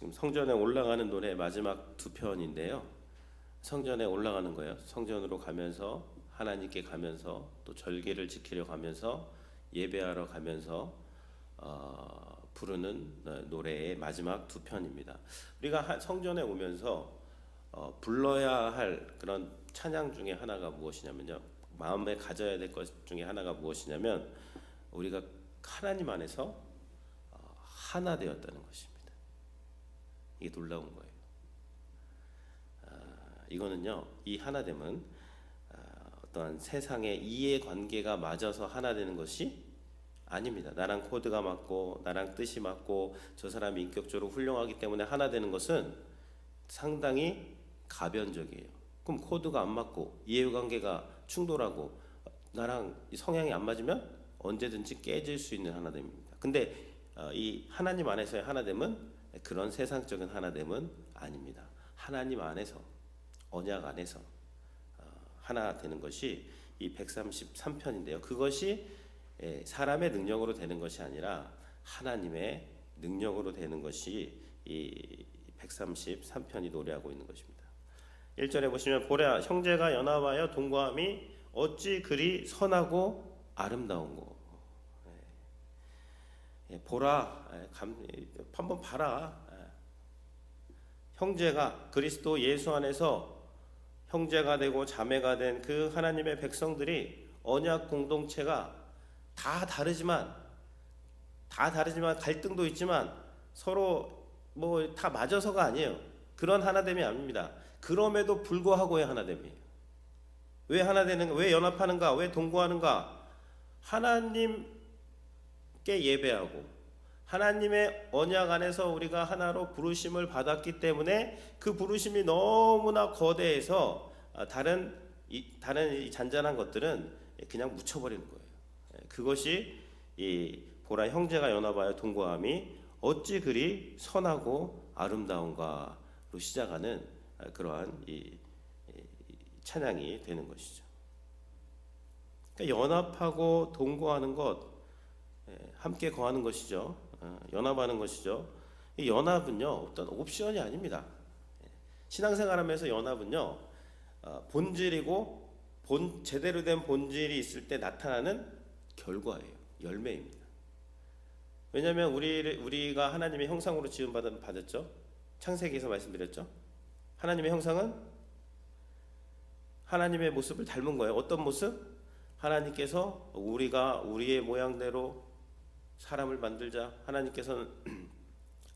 지금 성전에 올라가는 노래 마지막 두 편인데요. 성전에 올라가는 거예요. 성전으로 가면서 하나님께 가면서 또 절기를 지키려 가면서 예배하러 가면서 부르는 노래의 마지막 두 편입니다. 우리가 성전에 오면서 불러야 할 그런 찬양 중에 하나가 무엇이냐면요. 마음에 가져야 될 것 중에 하나가 무엇이냐면 우리가 하나님 안에서 하나 되었다는 것입니다. 이게 놀라운 거예요. 이거는요, 이 하나됨은 어떠한 세상의 이해관계가 맞아서 하나 되는 것이 아닙니다. 나랑 코드가 맞고 나랑 뜻이 맞고 저 사람이 인격적으로 훌륭하기 때문에 하나 되는 것은 상당히 가변적이에요. 그럼 코드가 안 맞고 이해관계가 충돌하고 나랑 성향이 안 맞으면 언제든지 깨질 수 있는 하나됨입니다. 근데 이 하나님 안에서의 하나됨은 그런 세상적인 하나됨은 아닙니다. 하나님 안에서, 언약 안에서 하나 되는 것이 이 133편인데요. 그것이 사람의 능력으로 되는 것이 아니라 하나님의 능력으로 되는 것이 이 133편이 노래하고 있는 것입니다. 1절에 보시면 보라 형제가 연합하여 동거함이 어찌 그리 선하고 아름다운고. 보라, 한번 봐라. 형제가 그리스도 예수 안에서 형제가 되고 자매가 된 그 하나님의 백성들이 언약 공동체가 다 다르지만 갈등도 있지만 서로 뭐 다 맞아서가 아니에요. 그런 하나됨이 아닙니다. 그럼에도 불구하고의 하나됨이에요. 왜 하나되는가? 왜 연합하는가? 왜 동거하는가? 하나님께 예배하고 하나님의 언약 안에서 우리가 하나로 부르심을 받았기 때문에 그 부르심이 너무나 거대해서 다른 이 잔잔한 것들은 그냥 묻혀버리는 거예요. 그것이 이 보라 형제가 연합하여 동거함이 어찌 그리 선하고 아름다운가로 시작하는 그러한 이 찬양이 되는 것이죠. 그러니까 연합하고 동거하는 것, 함께 거하는 것이죠. 연합하는 것이죠. 이 연합은요 어떤 옵션이 아닙니다. 신앙생활하면서 연합은요 본질이고 제대로 된 본질이 있을 때 나타나는 결과예요. 열매입니다. 왜냐하면 우리가 하나님의 형상으로 지음받았죠. 창세기에서 말씀드렸죠. 하나님의 형상은 하나님의 모습을 닮은 거예요. 어떤 모습? 하나님께서 우리가 우리의 모양대로 사람을 만들자. 하나님께서는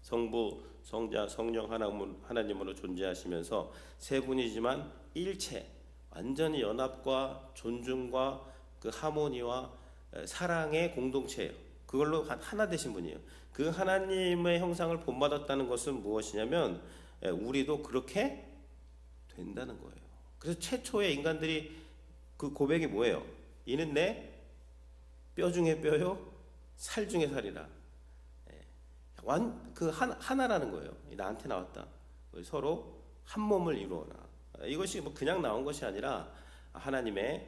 성부, 성자, 성령 하나님으로 존재하시면서 세 분이지만 일체, 완전히 연합과 존중과 그 하모니와 사랑의 공동체예요. 그걸로 하나 되신 분이에요. 그 하나님의 형상을 본받았다는 것은 무엇이냐면 우리도 그렇게 된다는 거예요. 그래서 최초의 인간들이 그 고백이 뭐예요? 이는 내 뼈 중에 뼈요 살 중에 살이라. 하나라는 거예요. 나한테 나왔다. 서로 한 몸을 이루어라. 이것이 뭐 그냥 나온 것이 아니라 하나님의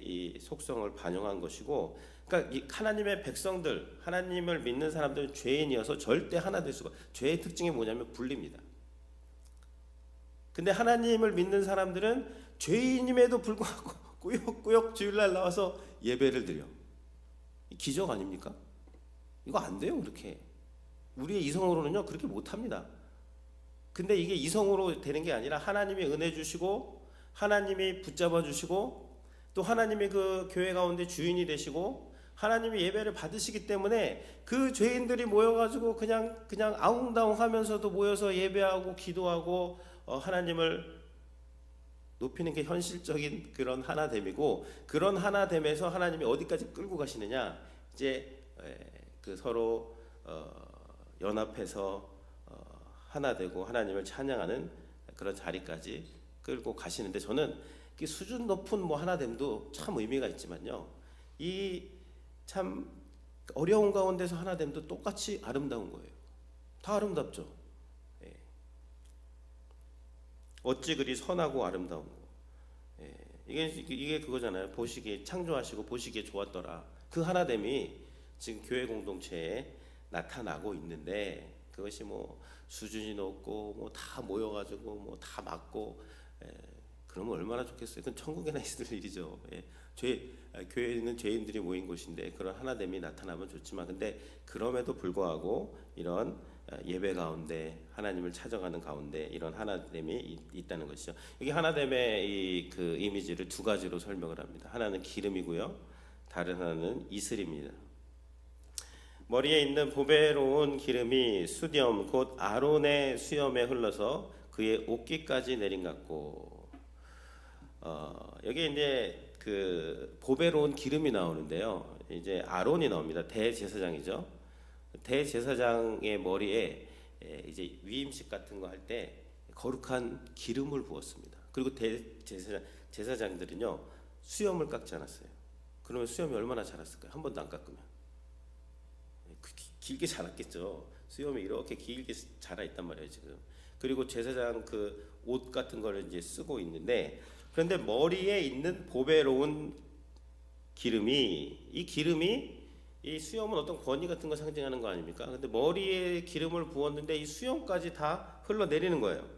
이 속성을 반영한 것이고, 그러니까 이 하나님의 백성들, 하나님을 믿는 사람들은 죄인이어서 절대 하나 될 수가. 죄의 특징이 뭐냐면 분리입니다. 근데 하나님을 믿는 사람들은 죄인임에도 불구하고 꾸역꾸역 주일날 나와서 예배를 드려. 기적 아닙니까? 이거 안 돼요. 그렇게 우리의 이성으로는요 그렇게 못합니다. 근데 이게 이성으로 되는 게 아니라 하나님이 은혜 주시고 하나님이 붙잡아 주시고 또 하나님이 그 교회 가운데 주인이 되시고 하나님이 예배를 받으시기 때문에 그 죄인들이 모여가지고 그냥 아웅다웅 하면서도 모여서 예배하고 기도하고 하나님을 높이는 게 현실적인 그런 하나됨이고, 그런 하나됨에서 하나님이 어디까지 끌고 가시느냐, 이제 그 서로 연합해서 하나 되고 하나님을 찬양하는 그런 자리까지 끌고 가시는데, 저는 수준 높은 뭐 하나됨도 참 의미가 있지만요, 이 참 어려운 가운데서 하나됨도 똑같이 아름다운 거예요. 다 아름답죠. 어찌 그리 선하고 아름다운 거. 이게 그거잖아요. 보시기에 창조하시고 보시기에 좋았더라. 그 하나됨이 지금 교회 공동체에 나타나고 있는데, 그것이 뭐 수준이 높고 뭐 다 모여가지고 뭐 다 맞고, 그러면 얼마나 좋겠어요. 그건 천국에나 있을 일이죠. 교회는 죄인들이 모인 곳인데 그런 하나됨이 나타나면 좋지만, 근데 그럼에도 불구하고 이런 예배 가운데 하나님을 찾아가는 가운데 이런 하나됨이 있다는 것이죠. 여기 하나됨의 그 이미지를 두 가지로 설명을 합니다. 하나는 기름이고요, 다른 하나는 이슬입니다. 머리에 있는 보배로운 기름이 수염 곧 아론의 수염에 흘러서 그의 옷깃까지 내린 같고, 여기 이제 그 보배로운 기름이 나오는데요. 이제 아론이 나옵니다. 대제사장이죠. 대제사장의 머리에 이제 위임식 같은 거 할 때 거룩한 기름을 부었습니다. 그리고 제사장들은요 수염을 깎지 않았어요. 그러면 수염이 얼마나 자랐을까요? 한 번도 안 깎으면 길게 자랐겠죠. 수염이 이렇게 길게 자라 있단 말이에요 지금. 그리고 제사장 그 옷 같은 거를 이제 쓰고 있는데, 그런데 머리에 있는 보배로운 기름이, 이 기름이, 이 수염은 어떤 권위 같은 거 상징하는 거 아닙니까? 근데 머리에 기름을 부었는데 이 수염까지 다 흘러내리는 거예요.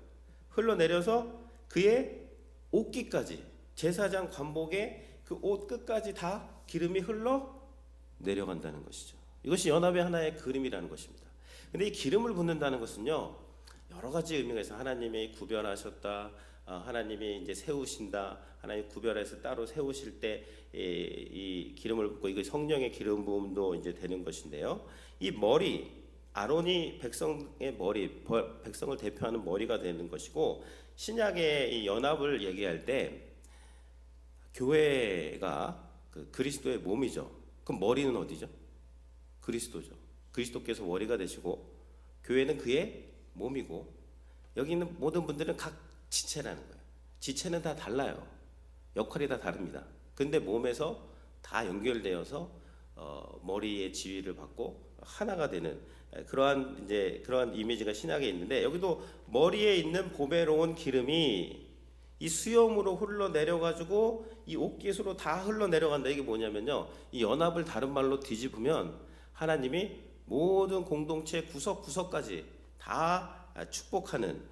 흘러내려서 그의 옷깃까지, 제사장 관복의 그 옷 끝까지 다 기름이 흘러 내려간다는 것이죠. 이것이 연합의 하나의 그림이라는 것입니다. 근데 이 기름을 붓는다는 것은요 여러 가지 의미가 있어요. 하나님이 구별하셨다, 하나님이 이제 세우신다, 하나님 구별해서 따로 세우실 때 이 기름을 붓고, 이거 성령의 기름 부음도 이제 되는 것인데요. 이 머리, 아론이 백성의 머리, 백성을 대표하는 머리가 되는 것이고, 신약의 이 연합을 얘기할 때 교회가 그 그리스도의 몸이죠. 그럼 머리는 어디죠? 그리스도죠. 그리스도께서 머리가 되시고 교회는 그의 몸이고, 여기 있는 모든 분들은 각 지체라는 거예요. 지체는 다 달라요. 역할이 다 다릅니다. 근데 몸에서 다 연결되어서 머리의 지위를 받고 하나가 되는 그러한 이미지가 신약에 있는데, 여기도 머리에 있는 보배로운 기름이 이 수염으로 흘러내려 가지고 이 옷깃으로 다 흘러내려간다. 이게 뭐냐면요, 이 연합을 다른 말로 뒤집으면 하나님이 모든 공동체 구석구석까지 다 축복하는,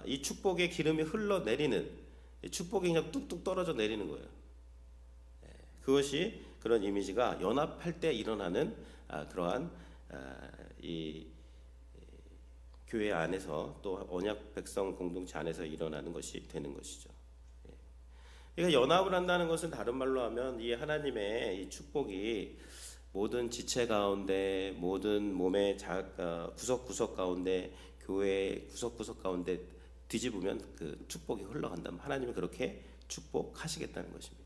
이 축복의 기름이 흘러내리는, 축복이 그냥 뚝뚝 떨어져 내리는 거예요. 그것이 그런 이미지가 연합할 때 일어나는 그러한 이 교회 안에서 또 언약 백성 공동체 안에서 일어나는 것이 되는 것이죠. 그러니까 연합을 한다는 것은 다른 말로 하면 이 하나님의 이 축복이 모든 지체 가운데, 모든 몸의 구석구석 가운데, 교회의 구석구석 가운데 뒤집으면 그 축복이 흘러간다면 하나님이 그렇게 축복하시겠다는 것입니다.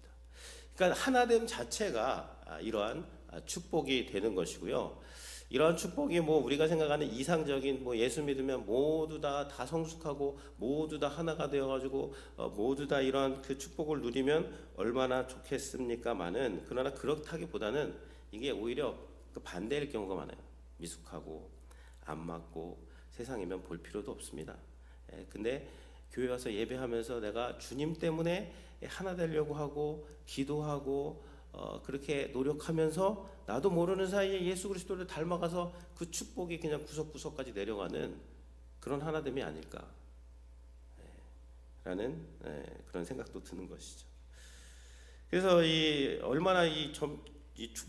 그러니까 하나됨 자체가 이러한 축복이 되는 것이고요. 이러한 축복이 뭐 우리가 생각하는 이상적인 뭐 예수 믿으면 모두 다 성숙하고 모두 다 하나가 되어가지고 모두 다 이러한 그 축복을 누리면 얼마나 좋겠습니까마는, 그러나 그렇다기보다는 이게 오히려 그 반대일 경우가 많아요. 미숙하고 안 맞고 세상이면 볼 필요도 없습니다. 근데 교회 와서 예배하면서 내가 주님 때문에 하나 되려고 하고 기도하고 그렇게 노력하면서 나도 모르는 사이에 예수 그리스도를 닮아가서 그 축복이 그냥 구석구석까지 내려가는 그런 하나됨이 아닐까 라는 그런 생각도 드는 것이죠. 그래서 얼마나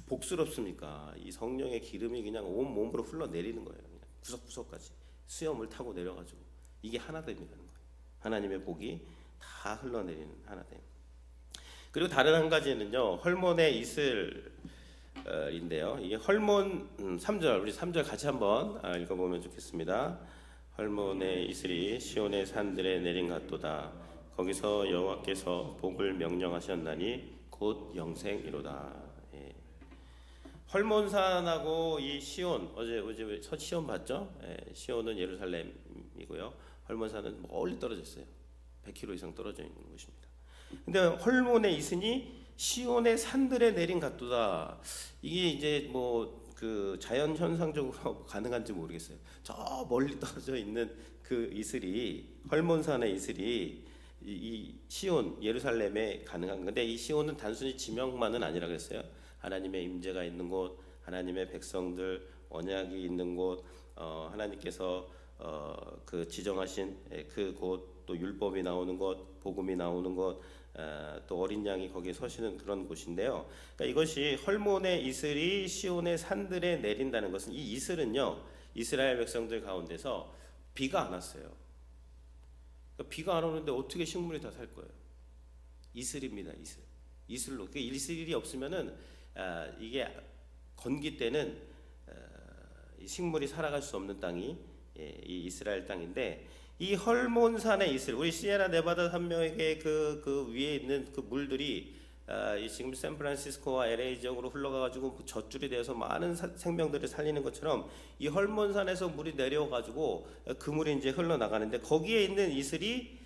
복스럽습니까? 이 성령의 기름이 그냥 온 몸으로 흘러내리는 거예요. 그냥 구석구석까지 수염을 타고 내려가지고, 이게 하나됨이라는 거예요. 하나님의 복이 다 흘러내리는 하나됨. 그리고 다른 한 가지는요, 헐몬의 이슬인데요. 이게 헐몬 3절, 우리 3절 같이 한번 읽어보면 좋겠습니다. 헐몬의 이슬이 시온의 산들에 내린 같도다. 거기서 여호와께서 복을 명령하셨나니 곧 영생이로다. 헐몬산하고 이 시온, 어제 시온 봤죠? 시온은 예루살렘이고요. 헐몬산은 멀리 떨어져 있어요. 100km 이상 떨어져 있는 곳입니다. 근데 헐몬의 이슬이 시온의 산들에 내린 같도다. 이게 이제 뭐 그 자연 현상적으로 가능한지 모르겠어요. 저 멀리 떨어져 있는 그 이슬이, 헐몬산의 이슬이 이 시온 예루살렘에 가능한 건데, 이 시온은 단순히 지명만은 아니라 그랬어요. 하나님의 임재가 있는 곳, 하나님의 백성들 언약이 있는 곳, 하나님께서 그 지정하신 그곳 또 율법이 나오는 곳, 복음이 나오는 곳, 또 어린 양이 거기에 서시는 그런 곳인데요. 그러니까 이것이 헐몬의 이슬이 시온의 산들에 내린다는 것은 이 이슬은요 이스라엘 백성들 가운데서 비가 안 왔어요. 그러니까 비가 안 오는데 어떻게 식물이 다 살 거예요? 이슬입니다. 이슬로. 그 이슬이 없으면은 이게 건기 때는 이 식물이 살아갈 수 없는 땅이 이 이스라엘 땅인데 이 헐몬산의 이슬, 우리 시에라 네바다 산맥의 그 위에 있는 그 물들이 이 지금 샌프란시스코와 LA 지역으로 흘러가가지고 젖줄이 되어서 많은 생명들을 살리는 것처럼 이 헐몬산에서 물이 내려가지고 그 물이 이제 흘러나가는데 거기에 있는 이슬이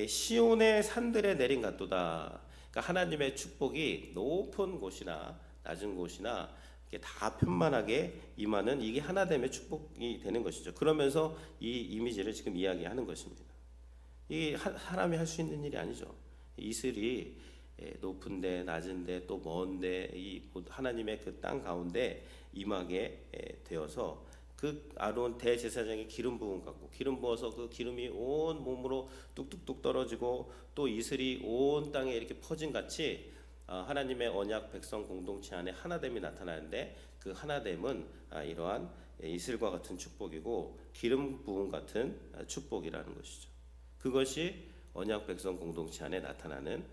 시온의 산들에 내린 같도다. 그러니까 하나님의 축복이 높은 곳이나 낮은 곳이나 이게 다 편만하게 임하는 이게 하나됨의 축복이 되는 것이죠. 그러면서 이 이미지를 지금 이야기하는 것입니다. 이게 사람이 할 수 있는 일이 아니죠. 이슬이 높은데 낮은데 또 먼데 이 하나님의 그 땅 가운데 임하게 되어서 그 아론 대제사장이 기름 부음 갖고 기름 부어서 그 기름이 온 몸으로 뚝뚝뚝 떨어지고 또 이슬이 온 땅에 이렇게 퍼진 같이 하나님의 언약 백성 공동체 안에 하나됨이 나타나는데 그 하나됨은 이러한 이슬과 같은 축복이고 기름 부음 같은 축복이라는 것이죠. 그것이 언약 백성 공동체 안에 나타나는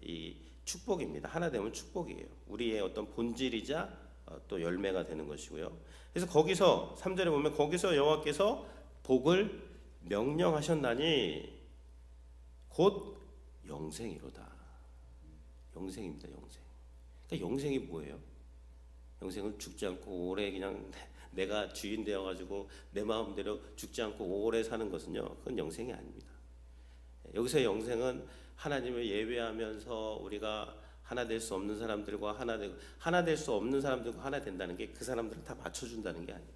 이 축복입니다. 하나됨은 축복이에요. 우리의 어떤 본질이자 또 열매가 되는 것이고요. 그래서 거기서 3절에 보면 거기서 여호와께서 복을 명령하셨나니 곧 영생이로다. 영생입니다. 영생. 그러니까 영생이 뭐예요? 영생은 죽지 않고 오래 그냥 내가 주인 되어 가지고 내 마음대로 죽지 않고 오래 사는 것은요. 그건 영생이 아닙니다. 여기서 영생은 하나님을 예배하면서 우리가 하나 될 수 없는 사람들과 하나 될 수 없는 사람들과 하나 된다는 게 그 사람들을 다 맞춰준다는 게 아니에요.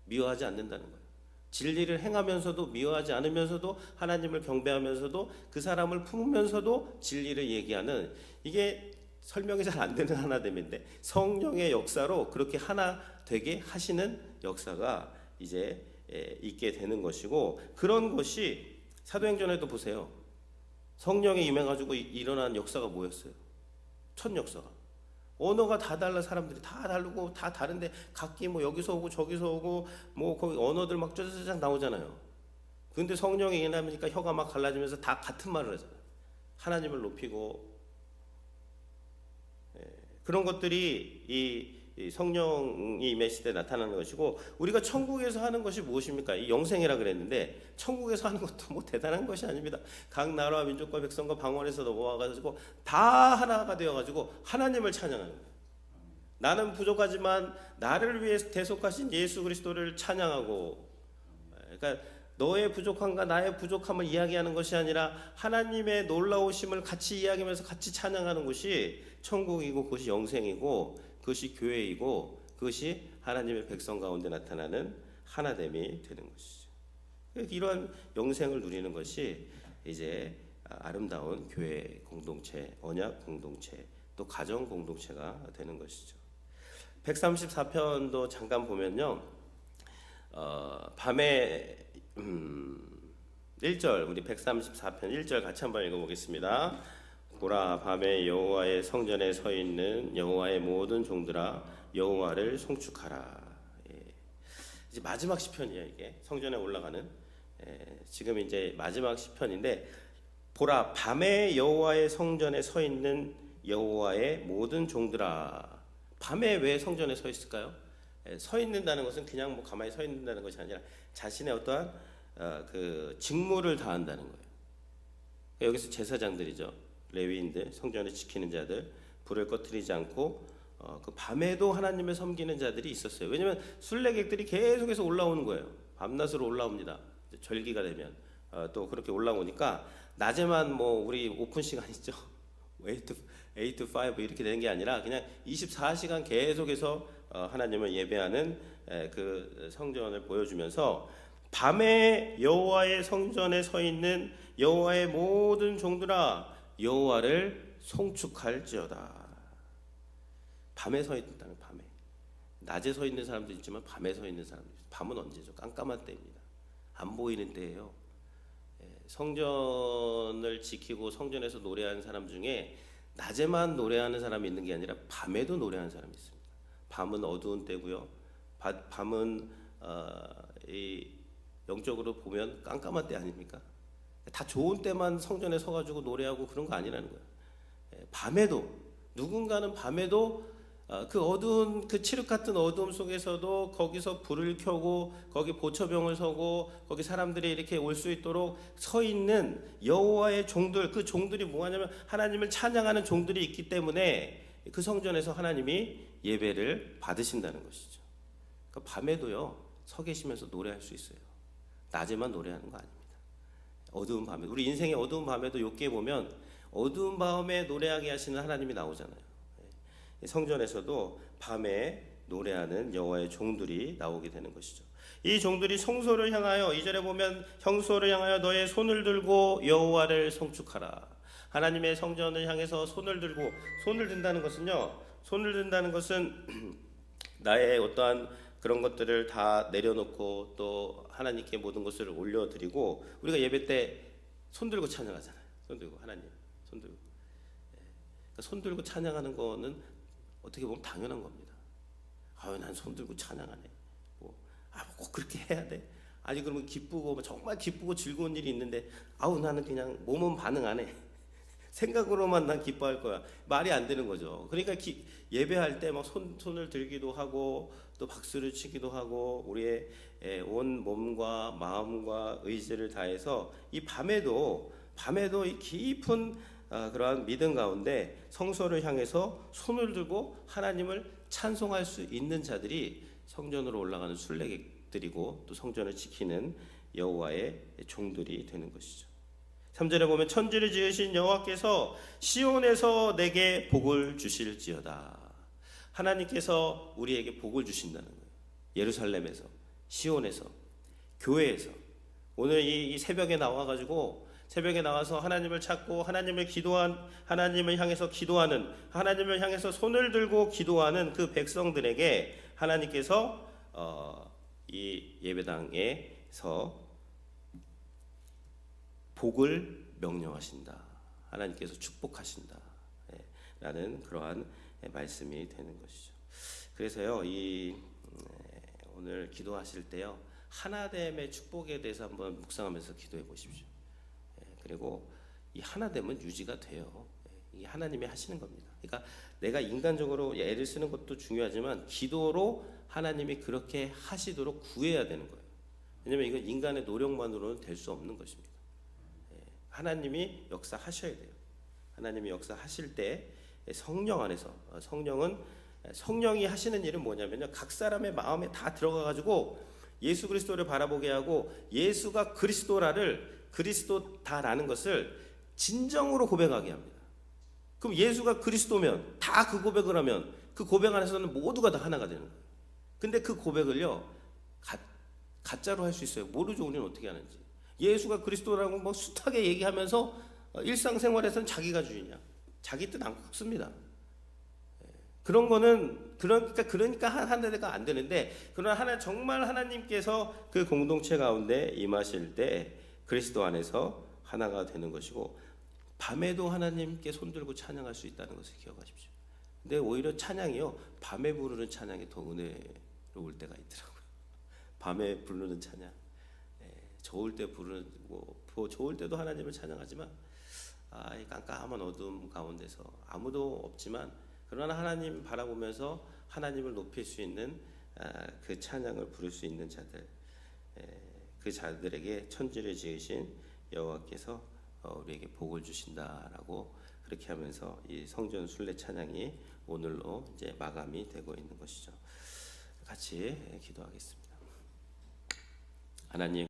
미워하지 않는다는 거예요. 진리를 행하면서도 미워하지 않으면서도 하나님을 경배하면서도 그 사람을 품으면서도 진리를 얘기하는 이게 설명이 잘 안 되는 하나됨인데 성령의 역사로 그렇게 하나 되게 하시는 역사가 이제 있게 되는 것이고 그런 것이 사도행전에도 보세요. 성령에 임해가지고 일어난 역사가 뭐였어요? 첫 역사가 언어가 다 달라 사람들이 다 다르고 다 다른데 각기 뭐 여기서 오고 저기서 오고 뭐 거기 언어들 막 쩌자자작 나오잖아요. 근데 성령이 임하니까 혀가 막 갈라지면서 다 같은 말을 하잖아요. 하나님을 높이고 그런 것들이 이 성령이 임했을 때 나타나는 것이고 우리가 천국에서 하는 것이 무엇입니까? 이 영생이라 그랬는데 천국에서 하는 것도 뭐 대단한 것이 아닙니다. 각 나라와 민족과 백성과 방언에서 넘어와가지고 다 하나가 되어가지고 하나님을 찬양하는 거예요. 나는 부족하지만 나를 위해 대속하신 예수 그리스도를 찬양하고 그러니까 너의 부족함과 나의 부족함을 이야기하는 것이 아니라 하나님의 놀라우심을 같이 이야기하면서 같이 찬양하는 것이 천국이고 그것이 영생이고 그것이 교회이고 그것이 하나님의 백성 가운데 나타나는 하나됨이 되는 것이죠. 이러한 영생을 누리는 것이 이제 아름다운 교회 공동체, 언약 공동체, 또 가정 공동체가 되는 것이죠. 134편도 잠깐 보면요. 밤에 1절 우리 134편 1절 같이 한번 읽어보겠습니다. 보라 밤에 여호와의 성전에 서 있는 여호와의 모든 종들아 여호와를 송축하라. 이제 마지막 시편이에요. 이게 성전에 올라가는 지금 이제 마지막 시편인데 보라 밤에 여호와의 성전에 서 있는 여호와의 모든 종들아. 밤에 왜 성전에 서 있을까요? 서 있는다는 것은 그냥 뭐 가만히 서 있는다는 것이 아니라 자신의 어떠한 그 직무를 다한다는 거예요. 여기서 제사장들이죠. 레위인들, 성전을 지키는 자들, 불을 꺼트리지 않고 그 밤에도 하나님을 섬기는 자들이 있었어요. 왜냐하면 순례객들이 계속해서 올라오는 거예요. 밤낮으로 올라옵니다. 절기가 되면 또 그렇게 올라오니까 낮에만 뭐 우리 오픈 시간 있죠. 8 to 5 이렇게 되는 게 아니라 그냥 24시간 계속해서 하나님을 예배하는 그 성전을 보여주면서 밤에 여호와의 성전에 서 있는 여호와의 모든 종들아 여호와를 송축할지어다. 밤에 서 있다는 밤에 낮에 서 있는 사람도 있지만 밤에 서 있는 사람도 있어요. 밤은 언제죠? 깜깜한 때입니다. 안 보이는 때예요. 성전을 지키고 성전에서 노래하는 사람 중에 낮에만 노래하는 사람이 있는 게 아니라 밤에도 노래하는 사람이 있습니다. 밤은 어두운 때고요. 밤은 이 영적으로 보면 깜깜한 때 아닙니까? 다 좋은 때만 성전에 서가지고 노래하고 그런 거 아니라는 거예요. 밤에도 누군가는 밤에도 그 어두운 그 칠흑 같은 어두움 속에서도 거기서 불을 켜고 거기 보초병을 서고 거기 사람들이 이렇게 올 수 있도록 서 있는 여호와의 종들, 그 종들이 뭐하냐면 하나님을 찬양하는 종들이 있기 때문에 그 성전에서 하나님이 예배를 받으신다는 것이죠. 그러니까 밤에도요 서 계시면서 노래할 수 있어요. 낮에만 노래하는 거 아닙니다. 어두운 밤에, 우리 인생의 어두운 밤에도 욥기에 보면 어두운 밤에 노래하게 하시는 하나님이 나오잖아요. 성전에서도 밤에 노래하는 여호와의 종들이 나오게 되는 것이죠. 이 종들이 성소를 향하여, 2절에 보면 성소를 향하여 너의 손을 들고 여호와를 송축하라. 하나님의 성전을 향해서 손을 들고, 손을 든다는 것은요, 손을 든다는 것은 나의 어떠한 그런 것들을 다 내려놓고 또 하나님께 모든 것을 올려드리고, 우리가 예배 때 손 들고 찬양하잖아요. 손 들고 하나님 손 들고, 손 들고 찬양하는 거는 어떻게 보면 당연한 겁니다. 아유, 난 손 들고 찬양하네. 꼭 그렇게 해야 돼? 아니, 그러면 기쁘고 정말 기쁘고 즐거운 일이 있는데, 아우, 나는 그냥 몸은 반응 안 해. 생각으로만 난 기뻐할 거야. 말이 안 되는 거죠. 그러니까 예배할 때 막 손을 들기도 하고 또 박수를 치기도 하고 우리의 온 몸과 마음과 의지를 다해서 이 밤에도 이 깊은 그러한 믿음 가운데 성소를 향해서 손을 들고 하나님을 찬송할 수 있는 자들이 성전으로 올라가는 순례객들이고 또 성전을 지키는 여호와의 종들이 되는 것이죠. 3절에 보면 천지를 지으신 여호와께서 시온에서 내게 복을 주실지어다. 하나님께서 우리에게 복을 주신다는 거예요. 예루살렘에서, 시온에서, 교회에서. 오늘 이 새벽에 나와서 하나님을 찾고 하나님을 향해서 기도하는, 하나님을 향해서 손을 들고 기도하는 그 백성들에게 하나님께서 이 예배당에서 복을 명령하신다. 하나님께서 축복하신다. 라는 그러한 말씀이 되는 것이죠. 그래서요, 오늘 기도하실 때요, 하나됨의 축복에 대해서 한번 묵상하면서 기도해 보십시오. 그리고 이 하나됨은 유지가 돼요. 이게 하나님이 하시는 겁니다. 그러니까 내가 인간적으로 애를 쓰는 것도 중요하지만 기도로 하나님이 그렇게 하시도록 구해야 되는 거예요. 왜냐하면 이건 인간의 노력만으로는 될 수 없는 것입니다. 하나님이 역사하셔야 돼요. 하나님이 역사하실 때 성령 안에서, 성령이 하시는 일은 뭐냐면요, 각 사람의 마음에 다 들어가가지고 예수 그리스도를 바라보게 하고 예수가 그리스도다라는 것을 진정으로 고백하게 합니다. 그럼 예수가 그리스도면 다 그 고백을 하면 그 고백 안에서는 모두가 다 하나가 되는 거예요. 근데 그 고백을요, 가짜로 할 수 있어요. 모르죠, 우리는 어떻게 하는지. 예수가 그리스도라고 뭐 숱하게 얘기하면서 일상생활에서는 자기가 주인이야. 자기 뜻 안 굽습니다. 그런 거는 그러니까 하나가 안 되는데, 그러나 정말 하나님께서 그 공동체 가운데 임하실 때 그리스도 안에서 하나가 되는 것이고, 밤에도 하나님께 손들고 찬양할 수 있다는 것을 기억하십시오. 근데 오히려 찬양이요, 밤에 부르는 찬양이 더 은혜로울 때가 있더라고요. 밤에 부르는 찬양, 좋을 때 좋을 때도 하나님을 찬양하지만 이 깜깜한 어둠 가운데서 아무도 없지만 그러나 하나님 바라보면서 하나님을 높일 수 있는 그 찬양을 부를 수 있는 자들, 그 자들에게 천지를 지으신 여호와께서 우리에게 복을 주신다라고 그렇게 하면서 이 성전 순례 찬양이 오늘로 이제 마감이 되고 있는 것이죠. 같이 기도하겠습니다. 하나님,